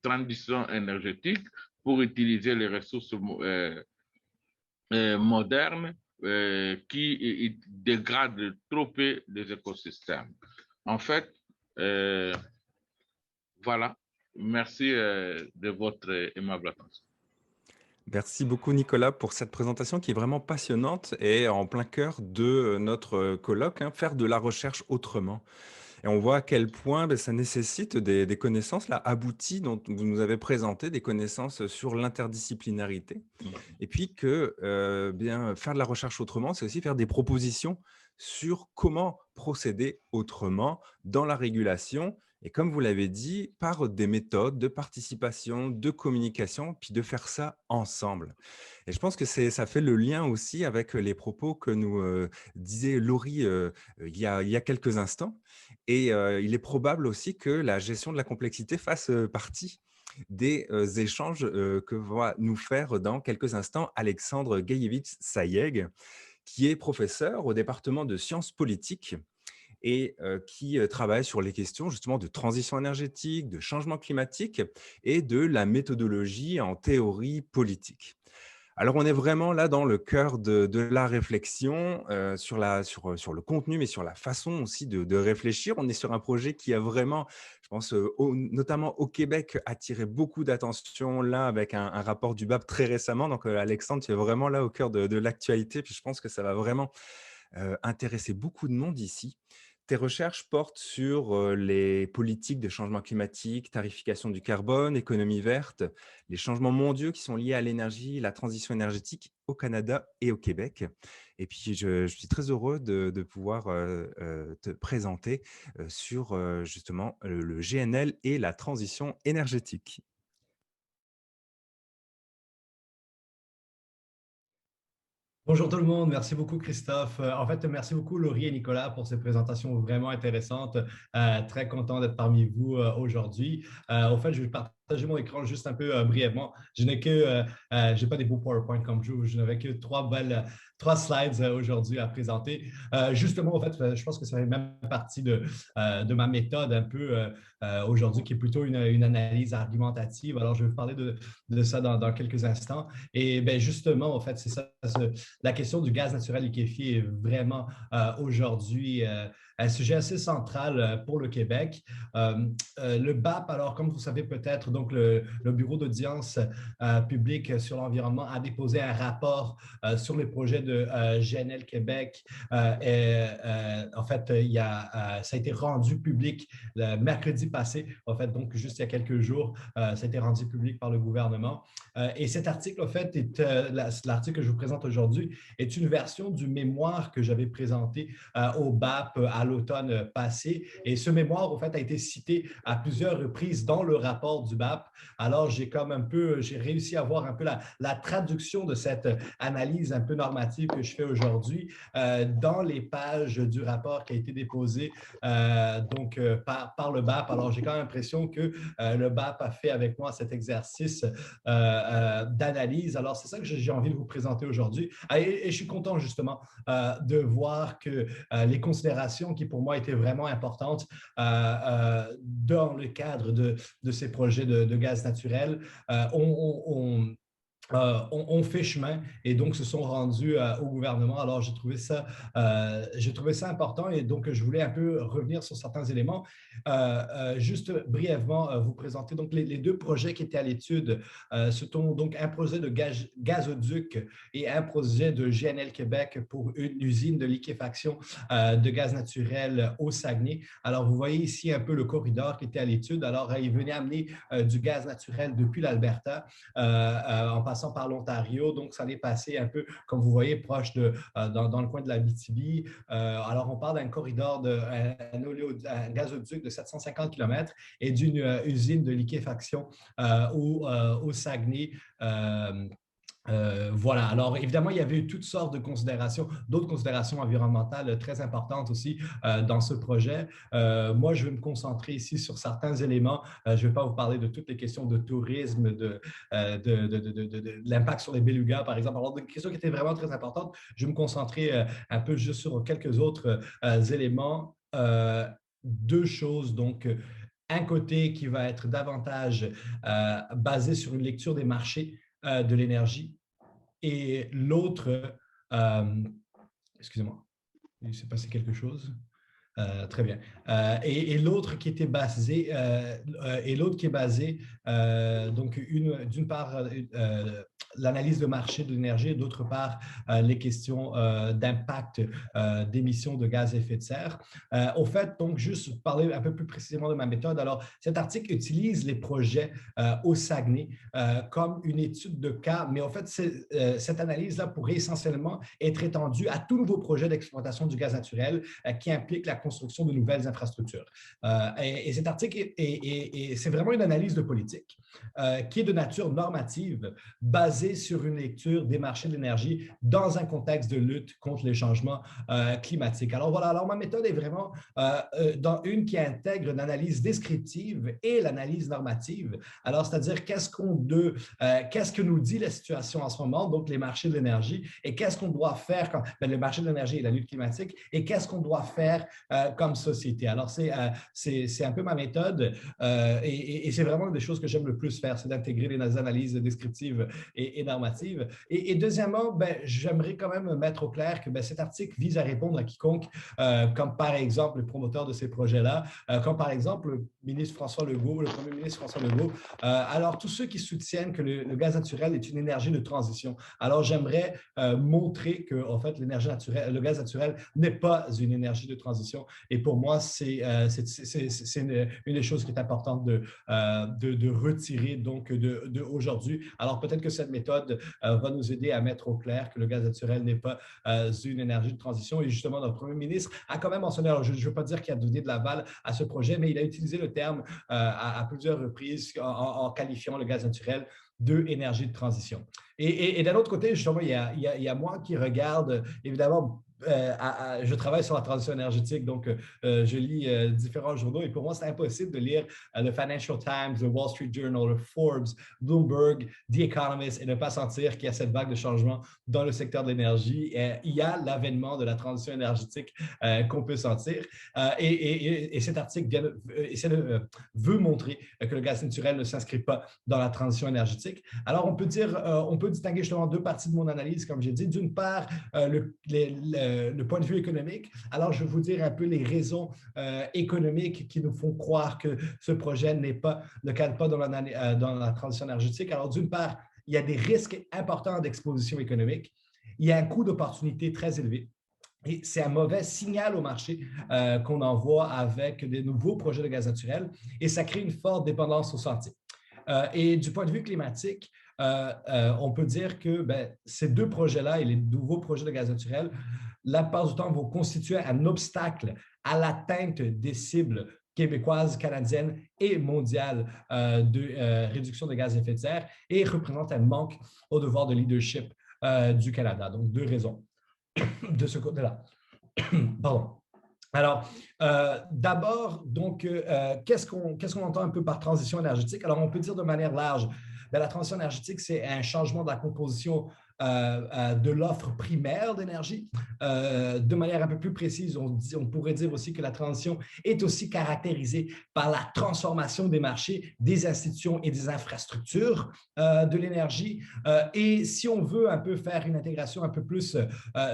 transition énergétique pour utiliser les ressources modernes qui dégradent trop peu les écosystèmes. En fait, voilà. Merci de votre aimable attention. Merci beaucoup Nicolas pour cette présentation qui est vraiment passionnante et en plein cœur de notre colloque, hein, faire de la recherche autrement. Et on voit à quel point ça nécessite des connaissances là, abouties dont vous nous avez présenté, des connaissances sur l'interdisciplinarité. Et puis que bien, faire de la recherche autrement, c'est aussi faire des propositions sur comment procéder autrement dans la régulation. Et comme vous l'avez dit, par des méthodes de participation, de communication, puis de faire ça ensemble. Et je pense que ça fait le lien aussi avec les propos que nous disait Laurie il y a quelques instants. Et il est probable aussi que la gestion de la complexité fasse partie des échanges que va nous faire dans quelques instants Alexandre Gaïevitch-Sayeg, qui est professeur au département de sciences politiques et qui travaille sur les questions justement de transition énergétique, de changement climatique et de la méthodologie en théorie politique. Alors, on est vraiment là dans le cœur de la réflexion sur le contenu, mais sur la façon aussi de réfléchir. On est sur un projet qui a vraiment, je pense, notamment au Québec, attiré beaucoup d'attention là avec un rapport du BAP très récemment. Donc, Alexandre, tu es vraiment là au cœur de l'actualité. Puis je pense que ça va vraiment intéresser beaucoup de monde ici. Tes recherches portent sur les politiques de changement climatique, tarification du carbone, économie verte, les changements mondiaux qui sont liés à l'énergie, la transition énergétique au Canada et au Québec. Et puis, je suis très heureux de pouvoir te présenter sur justement le GNL et la transition énergétique. Bonjour tout le monde, merci beaucoup Christophe. En fait, merci beaucoup Laurie et Nicolas pour ces présentations vraiment intéressantes. Très content d'être parmi vous aujourd'hui. Au fait, je vais partager mon écran juste un peu brièvement. Je n'ai j'ai pas des beaux PowerPoint comme je n'avais que trois slides aujourd'hui à présenter. Justement, en fait, je pense que ça fait même partie de ma méthode un peu aujourd'hui, qui est plutôt une analyse argumentative. Alors, je vais vous parler de ça dans quelques instants. Et bien, justement, en fait, c'est ça. La question du gaz naturel liquéfié est vraiment aujourd'hui un sujet assez central pour le Québec. Le BAP, alors comme vous savez peut-être, donc le Bureau d'audience publique sur l'environnement a déposé un rapport sur les projets de GNL Québec. En fait, ça a été rendu public le mercredi passé, en fait, donc juste il y a quelques jours, ça a été rendu public par le gouvernement. Et cet article, en fait, l'article que je vous présente aujourd'hui, est une version du mémoire que j'avais présenté au BAP à l'automne passé. Et ce mémoire, en fait, a été cité à plusieurs reprises dans le rapport du BAP. Alors, j'ai réussi à voir un peu la traduction de cette analyse un peu normative que je fais aujourd'hui dans les pages du rapport qui a été déposé par le BAP. Alors, j'ai quand même l'impression que le BAP a fait avec moi cet exercice d'analyse. Alors, c'est ça que j'ai envie de vous présenter aujourd'hui. Et je suis content justement de voir que les considérations qui pour moi étaient vraiment importantes dans le cadre de ces projets de gaz naturel ont fait chemin et donc se sont rendus au gouvernement. Alors, j'ai trouvé ça important et donc je voulais un peu revenir sur certains éléments. Juste brièvement, vous présenter donc les deux projets qui étaient à l'étude. Ce sont donc un projet de gazoduc et un projet de GNL Québec pour une usine de liquéfaction de gaz naturel au Saguenay. Alors, vous voyez ici un peu le corridor qui était à l'étude. Alors, il venait amener du gaz naturel depuis l'Alberta en passant par l'Ontario. Donc, ça allait passer un peu, comme vous voyez, proche dans le coin de la BTB. Alors, on parle d'un corridor un gazoduc de 750 km et d'une usine de liquéfaction au Saguenay. Voilà. Alors, évidemment, il y avait eu toutes sortes de considérations, d'autres considérations environnementales très importantes aussi dans ce projet. Moi, je vais me concentrer ici sur certains éléments. Je ne vais pas vous parler de toutes les questions de tourisme, de l'impact sur les belugas, par exemple. Alors, des questions qui étaient vraiment très importantes. Je vais me concentrer un peu juste sur quelques autres éléments. Deux choses, donc, un côté qui va être davantage basé sur une lecture des marchés de l'énergie et l'autre, excusez-moi, il s'est passé quelque chose. Très bien. Et l'autre qui était basé, donc d'une part l'analyse de marché de l'énergie et d'autre part les questions d'impact d'émissions de gaz à effet de serre. Au fait, donc juste parler un peu plus précisément de ma méthode. Alors, cet article utilise les projets au Saguenay comme une étude de cas, mais en fait, cette analyse-là pourrait essentiellement être étendue à tout nouveau projet d'exploitation du gaz naturel qui implique la construction de nouvelles infrastructures. Et cet article, c'est vraiment une analyse de politique qui est de nature normative, basée sur une lecture des marchés de l'énergie dans un contexte de lutte contre les changements climatiques. Alors voilà, alors ma méthode est vraiment dans une qui intègre l'analyse descriptive et l'analyse normative. Alors, c'est-à-dire qu'est-ce que nous dit la situation en ce moment, donc les marchés de l'énergie, et qu'est-ce qu'on doit faire quand le marché de l'énergie et la lutte climatique, et qu'est-ce qu'on doit faire comme société. Alors, c'est un peu ma méthode et c'est vraiment une des choses que j'aime le plus faire, c'est d'intégrer les analyses descriptives et normatives. Et deuxièmement, j'aimerais quand même mettre au clair que cet article vise à répondre à quiconque, comme par exemple le promoteur de ces projets-là, comme par exemple le ministre François Legault, le premier ministre François Legault. Alors, tous ceux qui soutiennent que le gaz naturel est une énergie de transition. Alors, j'aimerais montrer que, en fait, le gaz naturel n'est pas une énergie de transition. Et pour moi, c'est une des choses qui est importante de retirer donc de aujourd'hui. Alors, peut-être que cette méthode va nous aider à mettre au clair que le gaz naturel n'est pas une énergie de transition. Et justement, notre premier ministre a quand même mentionné, alors je ne veux pas dire qu'il a donné de l'aval à ce projet, mais il a utilisé le terme à plusieurs reprises en qualifiant le gaz naturel d'énergie de transition. Et d'un autre côté, justement, il y a moi qui regarde, évidemment, je travaille sur la transition énergétique, donc je lis différents journaux et pour moi, c'est impossible de lire le Financial Times, le Wall Street Journal, le Forbes, Bloomberg, The Economist et ne pas sentir qu'il y a cette vague de changement dans le secteur de l'énergie. Il y a l'avènement de la transition énergétique qu'on peut sentir et cet article veut montrer que le gaz naturel ne s'inscrit pas dans la transition énergétique. Alors, on peut distinguer justement deux parties de mon analyse, comme j'ai dit. D'une part, le point de vue économique. Alors, je vais vous dire un peu les raisons économiques qui nous font croire que ce projet ne cadre pas dans la transition énergétique. Alors, d'une part, il y a des risques importants d'exposition économique. Il y a un coût d'opportunité très élevé. Et c'est un mauvais signal au marché qu'on envoie avec des nouveaux projets de gaz naturel et ça crée une forte dépendance au sentier. Et du point de vue climatique, on peut dire que ces deux projets-là et les nouveaux projets de gaz naturel, la plupart du temps, vont constituer un obstacle à l'atteinte des cibles québécoises, canadiennes et mondiales de réduction de gaz à effet de serre et représentent un manque au devoir de leadership du Canada. Donc, deux raisons de ce côté-là. Pardon. Alors, d'abord, donc, qu'est-ce qu'on entend un peu par transition énergétique? Alors, on peut dire de manière large, la transition énergétique, c'est un changement de la composition de l'offre primaire d'énergie. De manière un peu plus précise, on pourrait dire aussi que la transition est aussi caractérisée par la transformation des marchés, des institutions et des infrastructures de l'énergie. Et si on veut un peu faire une intégration un peu plus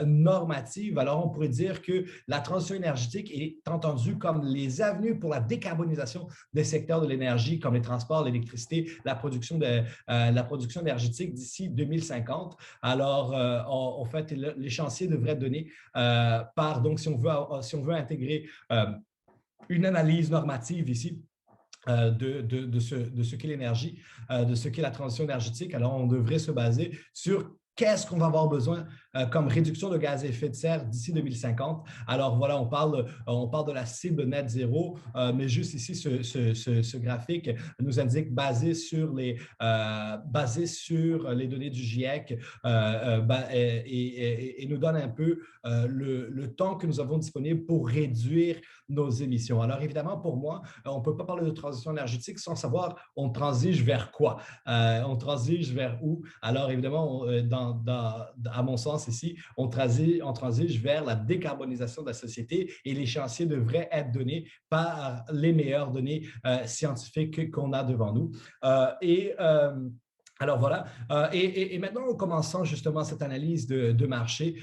normative, alors on pourrait dire que la transition énergétique est entendue comme les avenues pour la décarbonisation des secteurs de l'énergie, comme les transports, l'électricité, la production énergétique d'ici 2050. Alors, en fait, l'échéancier devrait donner donc, si on veut intégrer une analyse normative ici, de ce qu'est l'énergie, de ce qu'est la transition énergétique, alors on devrait se baser sur qu'est-ce qu'on va avoir besoin comme réduction de gaz à effet de serre d'ici 2050. Alors voilà, on parle de la cible net zéro, mais juste ici, ce graphique nous indique basé sur les données du GIEC et nous donne un peu le temps que nous avons disponible pour réduire nos émissions. Alors évidemment, pour moi, on ne peut pas parler de transition énergétique sans savoir on transige vers quoi, on transige vers où. Alors évidemment, à mon sens ici, on transige vers la décarbonisation de la société et l'échéancier devrait être donné par les meilleures données scientifiques qu'on a devant nous. Alors voilà, et maintenant, en commençant justement cette analyse de marché,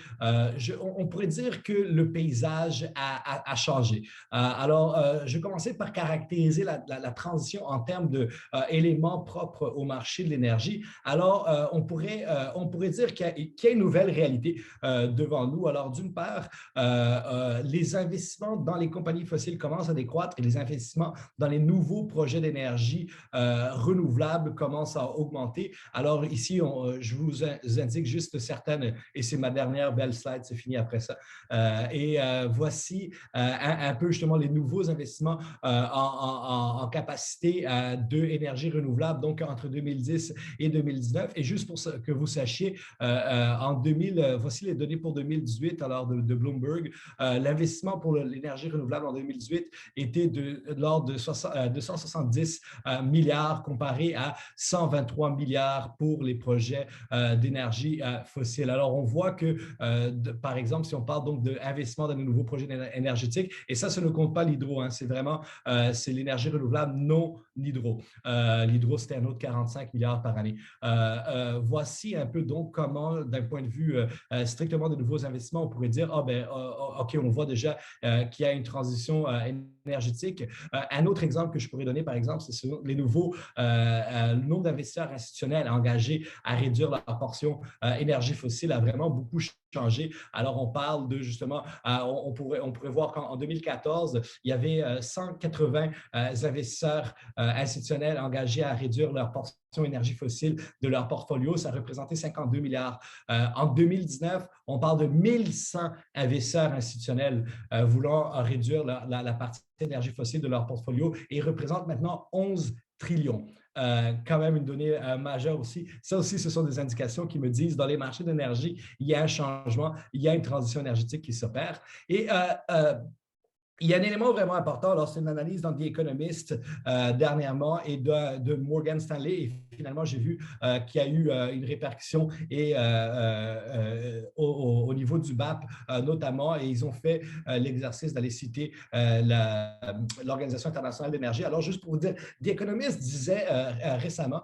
on pourrait dire que le paysage a changé. Alors, je vais commencer par caractériser la transition en termes d'éléments propres au marché de l'énergie. Alors, on pourrait dire qu'il y a une nouvelle réalité devant nous. Alors, d'une part, les investissements dans les compagnies fossiles commencent à décroître et les investissements dans les nouveaux projets d'énergie renouvelables commencent à augmenter. Alors ici, je vous indique juste certaines, et c'est ma dernière belle slide, c'est fini après ça. Voici un peu justement les nouveaux investissements en capacité d'énergie renouvelable, donc entre 2010 et 2019. Et juste pour que vous sachiez, voici les données pour 2018, alors de Bloomberg. L'investissement pour l'énergie renouvelable en 2018 était de l'ordre de 270 milliards comparé à 123 milliards pour les projets d'énergie fossile. Alors, on voit que, par exemple, si on parle donc d'investissement dans de nouveaux projets énergétiques, et ça ne compte pas l'hydro, hein, c'est vraiment c'est l'énergie renouvelable non l'hydro. L'hydro, c'était un autre 45 milliards par année. Voici un peu donc comment, d'un point de vue strictement de nouveaux investissements, on pourrait dire, OK, on voit déjà qu'il y a une transition énergétique. Un autre exemple que je pourrais donner, par exemple, c'est les nouveaux le nombre d'investisseurs institutionnels engagés à réduire leur portion énergie fossile a vraiment beaucoup changé. Alors, on parle de justement, on pourrait voir qu'en 2014, il y avait 180 investisseurs institutionnels engagés à réduire leur portion énergie fossile de leur portfolio. Ça représentait 52 milliards. En 2019, on parle de 1100 investisseurs institutionnels voulant réduire la partie énergie fossile de leur portfolio et représentent maintenant 11 trillions. Quand même une donnée majeure aussi. Ça aussi, ce sont des indications qui me disent dans les marchés d'énergie, il y a un changement, il y a une transition énergétique qui s'opère. Et il y a un élément vraiment important, alors c'est une analyse dans The Economist dernièrement et de Morgan Stanley. Et finalement, j'ai vu qu'il y a eu une répercussion au niveau du BAP notamment, et ils ont fait l'exercice d'aller citer l'Organisation internationale de l'énergie. Alors, juste pour vous dire, The Economist disait récemment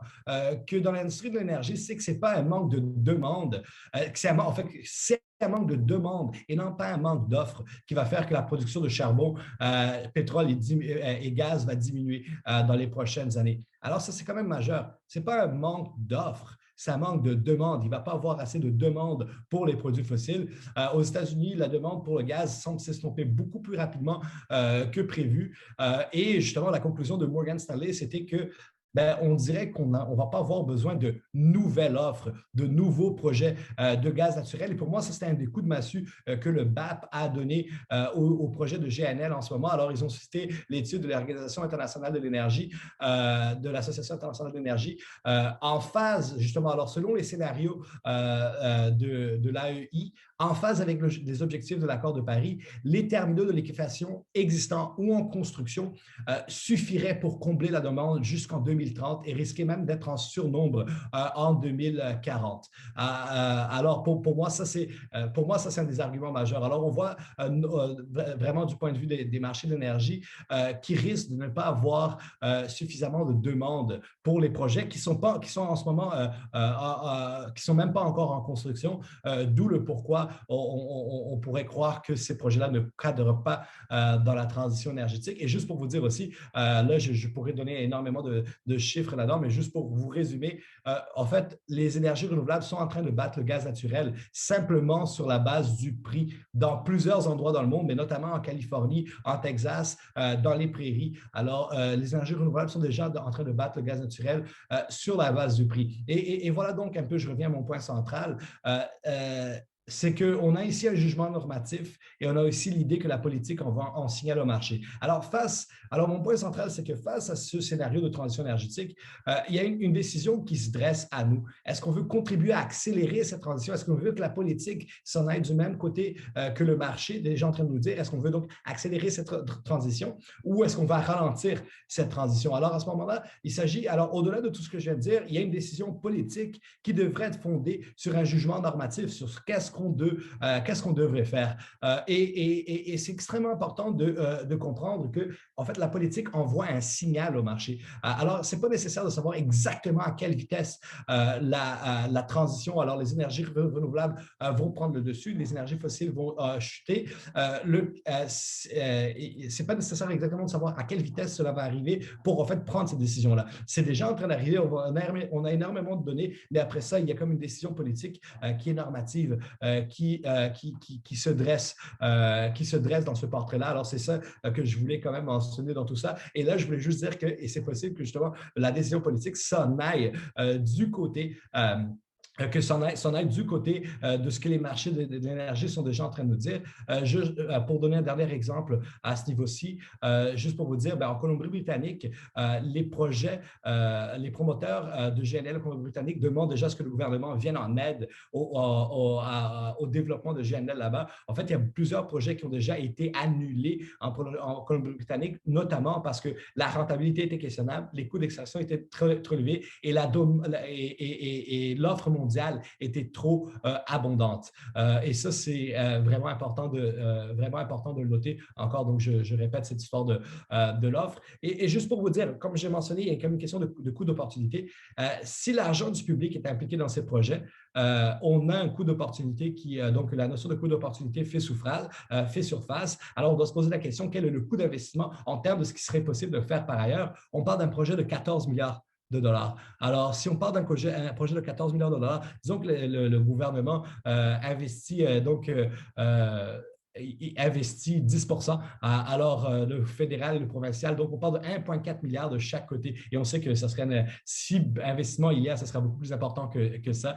que dans l'industrie de l'énergie, c'est que ce n'est pas un manque de demande, en fait, c'est un manque de demande et non pas un manque d'offres qui va faire que la production de charbon, pétrole et gaz va diminuer dans les prochaines années. Alors, ça, c'est quand même majeur. Ce n'est pas un manque d'offres, c'est un manque de demande. Il ne va pas avoir assez de demande pour les produits fossiles. Aux États-Unis, la demande pour le gaz semble s'estomper beaucoup plus rapidement que prévu. Et justement, la conclusion de Morgan Stanley, c'était que on dirait qu'on ne va pas avoir besoin de nouvelles offres, de nouveaux projets de gaz naturel. Et pour moi, ça, c'est un des coups de massue que le BAP a donné au projet de GNL en ce moment. Alors, ils ont cité l'étude de l'Organisation internationale de l'énergie, de l'Association internationale de l'énergie, en phase, justement, alors selon les scénarios de l'AEI, en phase avec les objectifs de l'accord de Paris, les terminaux de liquéfaction existants ou en construction suffiraient pour combler la demande jusqu'en 2030 et risquer même d'être en surnombre en 2040. Alors, pour moi, ça, c'est un des arguments majeurs. Alors, on voit vraiment du point de vue des marchés de l'énergie qui risquent de ne pas avoir suffisamment de demande pour les projets qui sont en ce moment, qui sont même pas encore en construction, d'où le pourquoi on pourrait croire que ces projets-là ne cadrent pas dans la transition énergétique. Et juste pour vous dire aussi, là, je pourrais donner énormément de chiffres là-dedans, mais juste pour vous résumer, en fait, les énergies renouvelables sont en train de battre le gaz naturel simplement sur la base du prix dans plusieurs endroits dans le monde, mais notamment en Californie, en Texas, dans les prairies. Alors, les énergies renouvelables sont déjà en train de battre le gaz naturel sur la base du prix. Et voilà donc un peu, je reviens à mon point central. C'est qu'on a ici un jugement normatif et on a aussi l'idée que la politique en signale au marché. Alors, mon point central, c'est que face à ce scénario de transition énergétique, il y a une décision qui se dresse à nous. Est-ce qu'on veut contribuer à accélérer cette transition? Est-ce qu'on veut que la politique s'en aille du même côté que le marché? Des gens en train de nous dire, est-ce qu'on veut donc accélérer cette transition ou est-ce qu'on va ralentir cette transition? Alors, à ce moment-là, il s'agit, alors au-delà de tout ce que je viens de dire, il y a une décision politique qui devrait être fondée sur un jugement normatif, sur qu'est-ce qu'on devrait faire. Et c'est extrêmement important de comprendre que, en fait, la politique envoie un signal au marché. Alors, ce n'est pas nécessaire de savoir exactement à quelle vitesse la transition, alors les énergies renouvelables vont prendre le dessus, les énergies fossiles vont chuter. Ce n'est pas nécessaire exactement de savoir à quelle vitesse cela va arriver pour, en fait, prendre ces décisions-là. C'est déjà en train d'arriver, on a énormément de données, mais après ça, il y a comme une décision politique qui est normative, qui se dresse dans ce portrait-là. Alors, c'est ça que je voulais quand même mentionner dans tout ça. Et là, je voulais juste dire que, et c'est possible que justement la décision politique s'en aille du côté que s'en aille du côté de ce que les marchés de l'énergie sont déjà en train de nous dire. Pour donner un dernier exemple à ce niveau-ci, juste pour vous dire, en Colombie-Britannique, les promoteurs de GNL en Colombie-Britannique demandent déjà à ce que le gouvernement vienne en aide au développement de GNL là-bas. En fait, il y a plusieurs projets qui ont déjà été annulés en Colombie-Britannique, notamment parce que la rentabilité était questionnable, les coûts d'extraction étaient trop élevés et l'offre mondiale était trop abondante. Et ça, c'est vraiment important de le noter. Encore, donc, je répète cette histoire de l'offre. Et juste pour vous dire, comme j'ai mentionné, il y a comme une question de coût d'opportunité. Si l'argent du public est impliqué dans ces projets, on a un coût d'opportunité donc la notion de coût d'opportunité fait surface. Alors, on doit se poser la question, quel est le coût d'investissement en termes de ce qui serait possible de faire par ailleurs? On parle d'un projet de 14 milliards de dollars. Alors, si on parle d'un projet de 14 milliards de dollars, disons que le gouvernement investit investit 10%, alors le fédéral et le provincial. Donc, on parle de 1,4 milliard de chaque côté. Et on sait que ça serait, si investissement il y a, ça sera beaucoup plus important que ça.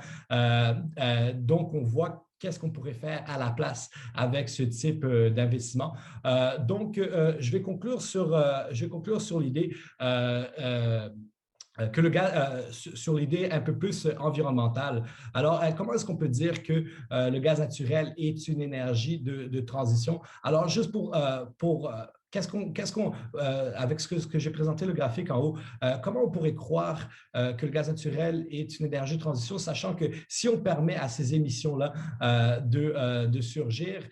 Donc, on voit qu'est-ce qu'on pourrait faire à la place avec ce type d'investissement. Donc, je vais conclure sur l'idée que le gaz, sur l'idée un peu plus environnementale. Alors, comment est-ce qu'on peut dire que le gaz naturel est une énergie de transition? Alors, juste pour avec ce que j'ai présenté, le graphique en haut, comment on pourrait croire que le gaz naturel est une énergie de transition, sachant que si on permet à ces émissions-là de surgir,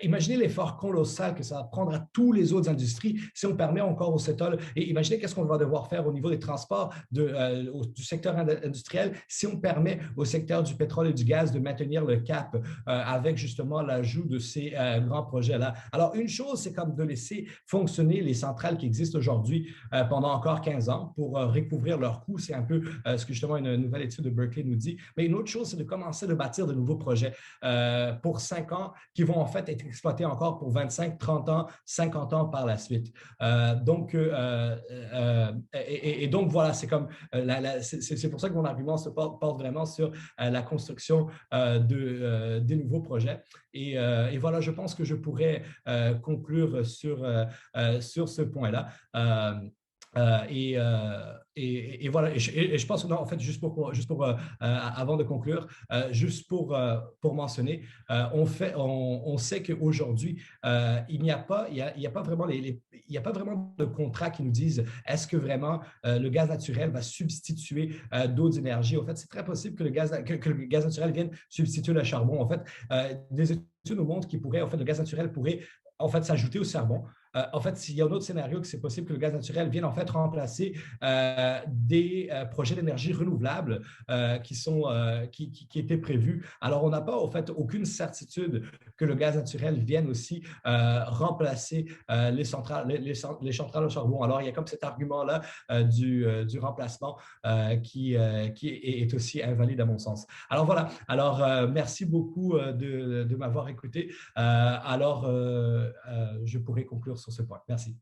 imaginez l'effort colossal que ça va prendre à tous les autres industries si on permet encore au secteur, et imaginez qu'est-ce qu'on va devoir faire au niveau des transports du secteur industriel si on permet au secteur du pétrole et du gaz de maintenir le cap avec justement l'ajout de ces grands projets-là. Alors, une chose, c'est comme de laisser fonctionner les centrales qui existent aujourd'hui pendant encore 15 ans pour recouvrir leurs coûts. C'est un peu ce que justement une nouvelle étude de Berkeley nous dit. Mais une autre chose, c'est de commencer de bâtir de nouveaux projets pour 5 ans qui vont en fait être exploités encore pour 25, 30 ans, 50 ans par la suite. Donc voilà, c'est comme c'est pour ça que mon argument se porte vraiment sur la construction des nouveaux projets. Et voilà, je pense que je pourrais conclure sur ce point-là. Et voilà, et je pense que non, en fait, juste pour avant de conclure, juste pour mentionner, on sait qu'aujourd'hui, il n'y a pas vraiment il n'y a pas vraiment de contrat qui nous disent est-ce que vraiment le gaz naturel va substituer d'autres énergies. En fait, c'est très possible que le gaz naturel vienne substituer le charbon. En fait, des études nous montrent le gaz naturel pourrait en fait s'ajouter au charbon. En fait, il y a un autre scénario que c'est possible que le gaz naturel vienne en fait remplacer des projets d'énergie renouvelable qui étaient prévus. Alors, on n'a pas en fait aucune certitude que le gaz naturel vienne aussi remplacer les centrales au charbon. Alors, il y a comme cet argument-là du remplacement qui est aussi invalide à mon sens. Alors voilà. Alors, merci beaucoup de m'avoir écouté. Alors, je pourrais conclure sur ce point. Merci.